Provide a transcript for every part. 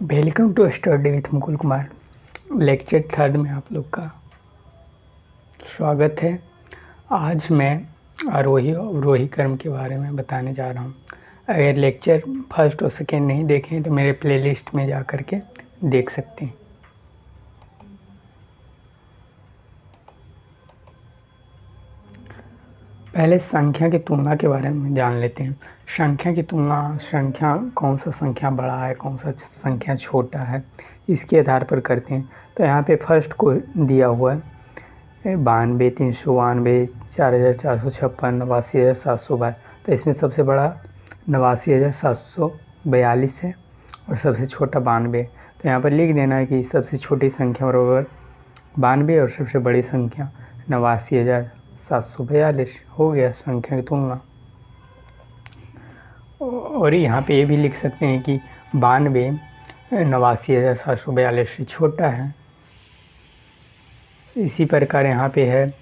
Welcome to study with Mukul Kumar. Lecture third में आप लोग का स्वागत है। आज मैं आरोही और अवरोही क्रम के बारे में बताने जा रहा हूँ। अगर लेक्चर फर्स्ट और सेकेंड नहीं देखें तो मेरे प्लेलिस्ट में जा कर के देख सकते हैं। पहले संख्या की तुलना के बारे में जान लेते हैं। संख्या की तुलना, संख्या कौन सा संख्या बड़ा है, कौन सा संख्या छोटा है, इसके आधार पर करते हैं। तो यहाँ पे फर्स्ट को दिया हुआ है 92, 392, 4456, 89,722। तो इसमें सबसे बड़ा 89,742 है और सबसे छोटा 92। तो यहाँ पर लिख देना है कि सबसे छोटी संख्या बराबर 92 और सबसे बड़ी संख्या 89,742। हो गया संख्या की तुलना। और यहाँ पे ये भी लिख सकते हैं कि 92 89,742 से छोटा है। इसी प्रकार यहाँ पे है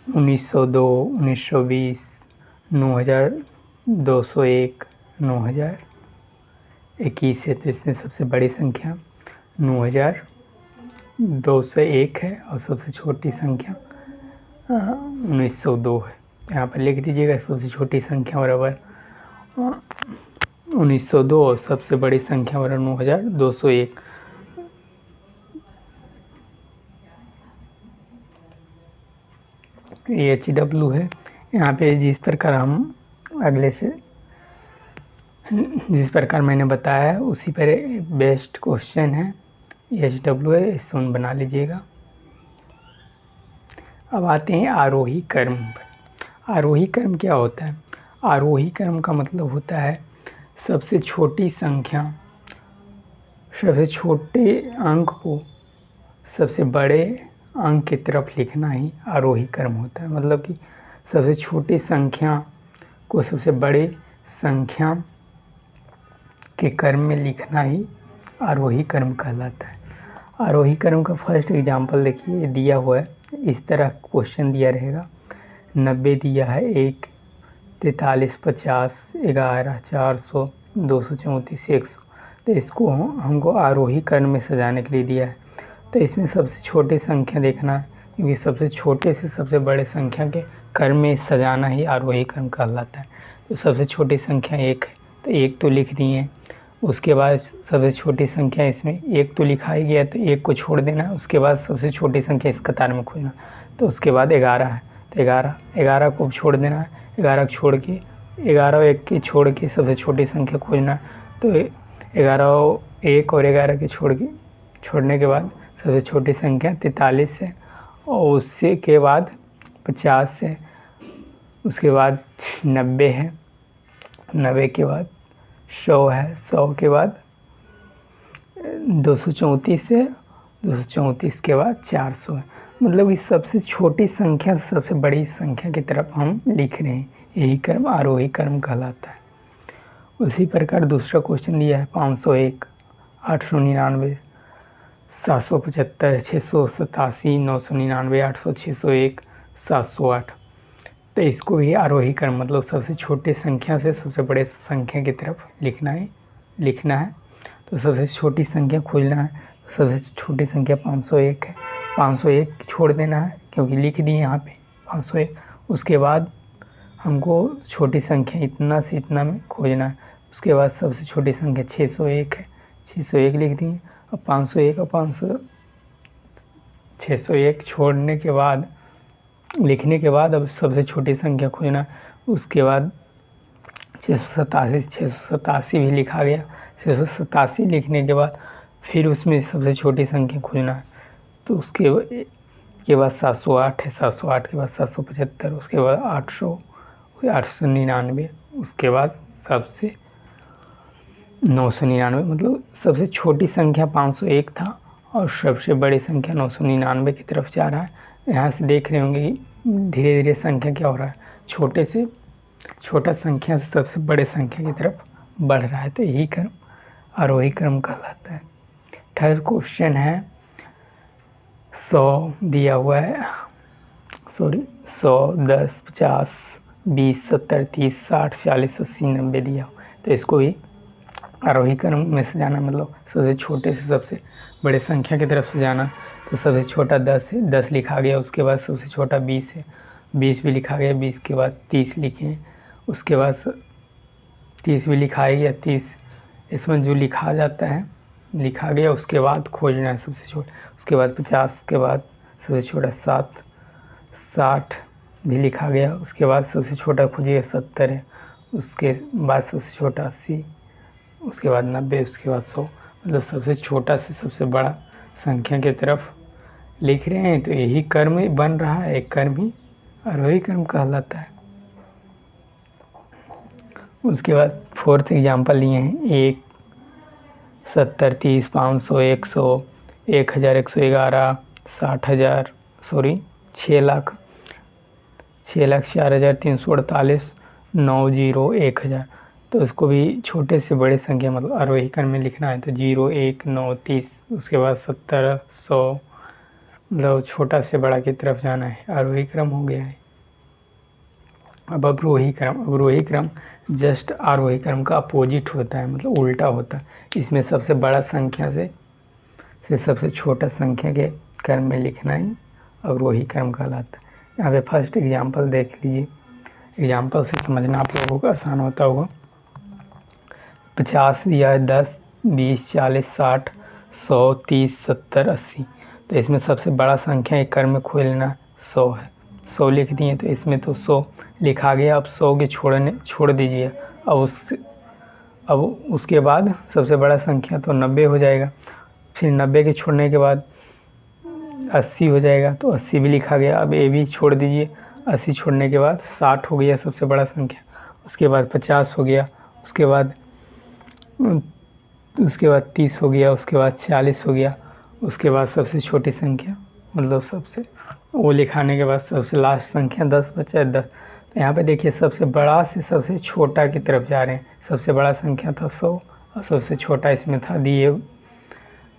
1902, 1920, 9,201, 9,021 है। तो इसमें सबसे बड़ी संख्या 9,201 है और सबसे छोटी संख्या 1902 है। यहाँ पर लिख दीजिएगा सबसे छोटी संख्या बराबर 1902 और सबसे बड़ी संख्या बराबर 9,201। HW है। यहाँ पे जिस प्रकार मैंने बताया उसी पर बेस्ट क्वेश्चन है। HW है, इसे बना लीजिएगा। अब आते हैं आरोही क्रम पर। आरोही क्रम क्या होता है? आरोही क्रम का मतलब होता है सबसे छोटी संख्या, सबसे छोटे अंक को सबसे बड़े अंक की तरफ लिखना ही आरोही क्रम होता है। मतलब कि सबसे छोटी संख्या को सबसे बड़े संख्या के क्रम में लिखना ही आरोही क्रम कहलाता है। आरोही क्रम का फर्स्ट एग्जांपल देखिए, दिया हुआ है इस तरह क्वेश्चन दिया रहेगा। 90 दिया है, 1, 43, 50, 11, 400, 234, 100। तो इसको हमको आरोही क्रम में सजाने के लिए दिया है। तो इसमें सबसे छोटी संख्या देखना है, क्योंकि सबसे छोटे से सबसे बड़े संख्या के क्रम में सजाना ही आरोही क्रम कहलाता है। तो सबसे छोटी संख्या 1 है, तो 1 तो लिख दिए। उसके बाद सबसे छोटी संख्या इसमें 1 तो लिखा ही गया, तो 1 को छोड़ देना है। उसके बाद सबसे छोटी संख्या इस कतार में खोजना। तो उसके बाद 11 है, तो 11 को छोड़ देना है। 11 को छोड़ के 11 और 1 के छोड़ के सबसे छोटी संख्या खोजना। तो 11 1 और 11 के छोड़ने के बाद सबसे छोटी संख्या 43 है और उससे के बाद 50 है। उसके बाद 90 है, 90 के बाद 100 है, 100 के बाद 234 है, 234 के बाद 400 है। मतलब इस सबसे छोटी संख्या से सबसे बड़ी संख्या की तरफ हम लिख रहे हैं। यही क्रम आरोही क्रम कहलाता है। उसी प्रकार दूसरा क्वेश्चन दिया है 501, 899, 775, 687, 999, 800, 601, 708। तो इसको भी आरोही क्रम मतलब सबसे छोटे संख्या से सबसे बड़े संख्या की तरफ लिखना है। तो सबसे छोटी संख्या खोजना है। सबसे छोटी संख्या 501 है, 501 छोड़ देना है क्योंकि लिख दिए यहाँ पे 501। उसके बाद हमको छोटी संख्या इतना से इतना में खोजना है। उसके बाद सबसे छोटी संख्या 601 है, 601 लिख दिए। अब 501 और 601 छोड़ने के बाद लिखने के बाद अब सबसे छोटी संख्या खोजना। उसके बाद 687 भी लिखा गया। 687 लिखने के बाद फिर उसमें सबसे छोटी संख्या खोजना है। तो उसके बाद 708 है, 708 के बाद 775, उसके बाद 800, 899, उसके बाद सबसे 999। मतलब सबसे छोटी संख्या 501 था और सबसे बड़ी संख्या 999 की तरफ जा रहा है। यहाँ से देख रहे होंगे कि धीरे धीरे संख्या क्या हो रहा है, छोटे से छोटा संख्या से सबसे बड़े संख्या की तरफ बढ़ रहा है। तो यही क्रम आरोही क्रम कहलाता है। थर्ड क्वेश्चन है 100 दिया हुआ है, 100, 10, 50, 20, 70, 30, 60, 40, 80, 90 दिया हुआ। तो इसको भी आरोही क्रम में सजाना मतलब सबसे छोटे से सबसे बड़े संख्या की तरफ सजाना। तो सबसे छोटा 10 है, 10 लिखा गया, उसके बाद सबसे छोटा 20 है, 20 भी लिखा गया, 20 के बाद 30 लिखे, उसके बाद 30 भी लिखा गया, 30 इसमें जो लिखा जाता है लिखा गया, उसके बाद खोजना है सबसे छोटा, उसके बाद 50 के बाद सबसे छोटा 7, 60 भी लिखा गया, उसके बाद सबसे छोटा खोजिए 70 है, उसके बाद सबसे छोटा 80, उसके बाद 90, उसके बाद 100, मतलब सबसे छोटा से सबसे बड़ा संख्या की तरफ लिख रहे हैं। तो यही कर्म बन रहा है, एक कर्म ही आरोही क्रम कहलाता है। उसके बाद 4th एग्जाम्पल लिए हैं 1, 70, 30, 500, 100, 1000, 111, 60,000, 6 लाख, 6,04,348, 9 0 1000। तो उसको भी छोटे से बड़े संख्या मतलब आरोही क्रम में लिखना है। तो 0, 1, 9, 30, उसके बाद 70, 100, मतलब छोटा से बड़ा की तरफ जाना है, आरोही क्रम हो गया है। अब अवरोही क्रम, अवरोही क्रम जस्ट आरोही क्रम का अपोजिट होता है, मतलब उल्टा होता है। इसमें सबसे बड़ा संख्या से सबसे छोटा संख्या के क्रम में लिखना ही अवरोही क्रम कहलाता है। यहाँ पे फर्स्ट एग्जाम्पल देख लीजिए, एग्जाम्पल से समझना आप लोगों को आसान होता होगा। 50 या 10, 20, 40, 60, 100, 30, 70, 80। तो इसमें सबसे बड़ा संख्या एक क्रम में खोज लेना 100 है, 100 लिख दिए। तो इसमें तो 100 लिखा गया, अब 100 के छोड़ दीजिए। अब उसके बाद सबसे बड़ा संख्या तो 90 हो जाएगा, फिर 90 के छोड़ने के बाद 80 हो जाएगा, तो 80 भी लिखा गया। अब ये भी छोड़ दीजिए, 80 छोड़ने के बाद 60 हो गया सबसे बड़ा संख्या, उसके बाद 50 हो गया, उसके बाद 30 हो गया, उसके बाद 40 हो गया, उसके बाद सबसे छोटी संख्या मतलब सबसे वो लिखाने के बाद सबसे लास्ट संख्या 10 बचा, 10। तो यहाँ पे देखिए सबसे बड़ा से सबसे छोटा की तरफ जा रहे हैं। सबसे बड़ा संख्या था 100 और सबसे छोटा इसमें था दिए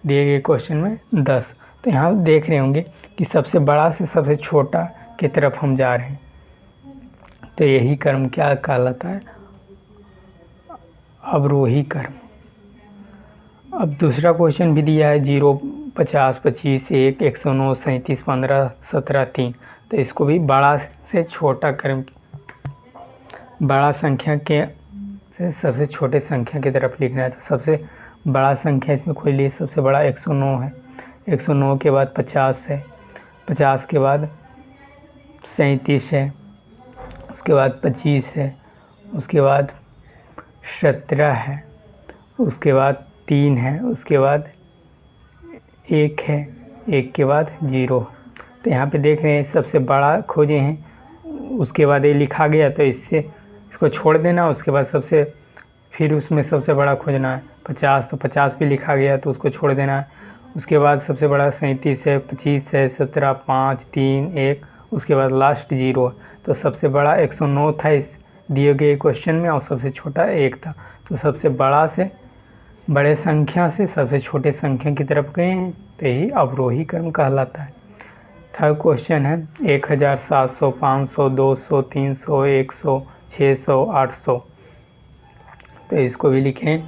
गए क्वेश्चन में 10। तो यहाँ देख रहे होंगे कि सबसे बड़ा से सबसे छोटा की तरफ हम जा रहे हैं। तो यही क्रम क्या कहलाता है, अवरोही क्रम। अब दूसरा क्वेश्चन भी दिया है 0, 50, 25, 1, 109, 37, 15, 17, 3। तो इसको भी बड़ा से छोटा क्रम, बड़ा संख्या के से सबसे छोटे संख्या की तरफ लिखना है। तो सबसे बड़ा संख्या इसमें खोज लिए, सबसे बड़ा 109 है, 109 के बाद 50 है, 50 के बाद 37 है, उसके बाद 25 है, उसके बाद 17 है, उसके बाद 3 है, उसके बाद 1 है, 1 के बाद 0। तो यहाँ पे देख रहे हैं सबसे बड़ा खोजे हैं, उसके बाद ये लिखा गया, तो इसको छोड़ देना, उसके बाद फिर उसमें सबसे बड़ा खोजना है 50। तो 50 भी लिखा गया, तो उसको छोड़ देना है। उसके बाद सबसे बड़ा 37 है, 25 है, 17, 5, 3, 1, उसके बाद लास्ट 0। तो सबसे बड़ा 109 था इस दिए गए क्वेश्चन में, और सबसे छोटा 1 था। तो सबसे बड़ा से बड़े संख्या से सबसे छोटे संख्या की तरफ गए हैं, तो यही अवरोही क्रम कहलाता है। थर्ड क्वेश्चन है 1000, 700, 500, 200, 300, 100, 600, 800। तो इसको भी लिखें,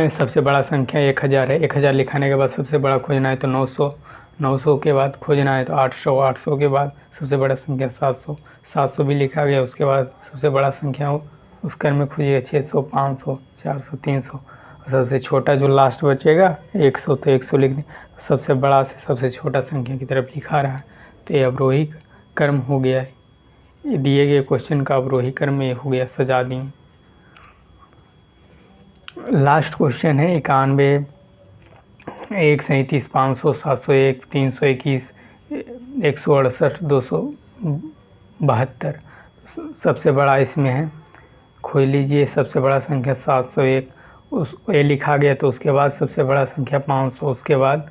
सबसे बड़ा संख्या 1000 है, 1000 लिखाने के बाद सबसे बड़ा खोजना है तो 900, 900 के बाद खोजना है तो 800, 800 के बाद सबसे बड़ा संख्या 700, 700 भी लिखा गया, उसके बाद सबसे बड़ा संख्या हो उस क्रम में खोजिए 600, 500, 400, 300, और सबसे छोटा जो लास्ट बचेगा 100, तो 100 लिख दें। सबसे बड़ा से सबसे छोटा संख्या की तरफ लिखा रहा है, तो ये अवरोही क्रम हो गया है। ये दिए गए क्वेश्चन का अवरोही क्रम ये हो गया, सजा दी। लास्ट क्वेश्चन है 91, 1, 37, 500, 701, 321, 168, 272। सबसे बड़ा इसमें है, खोज लीजिए सबसे बड़ा संख्या 701, ये लिखा गया, तो उसके बाद सबसे बड़ा संख्या 500, उसके बाद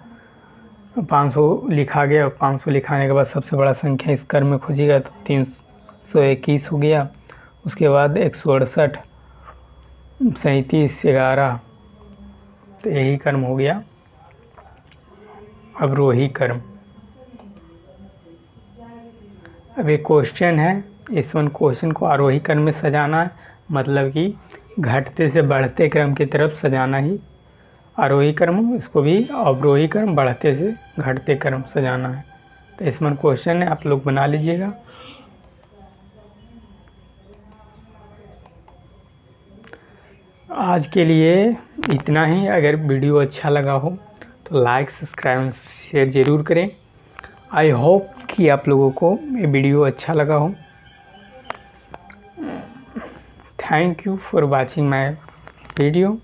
500 लिखा गया, 500 लिखाने के बाद सबसे बड़ा संख्या इस क्रम में खोजिएगा तो 321 हो गया, उसके बाद 168, 37, 11। तो यही क्रम हो गया अवरोही क्रम। अब एक क्वेश्चन है, इस क्वेश्चन को आरोही क्रम में सजाना है, मतलब कि घटते से बढ़ते क्रम की तरफ सजाना ही आरोही क्रम, इसको भी अवरोही क्रम, बढ़ते से घटते क्रम सजाना है। तो इसमें क्वेश्चन है, आप लोग बना लीजिएगा। आज के लिए इतना ही। अगर वीडियो अच्छा लगा हो तो लाइक, सब्सक्राइब, शेयर ज़रूर करें। आई होप कि आप लोगों को ये वीडियो अच्छा लगा हो। Thank you for watching my video.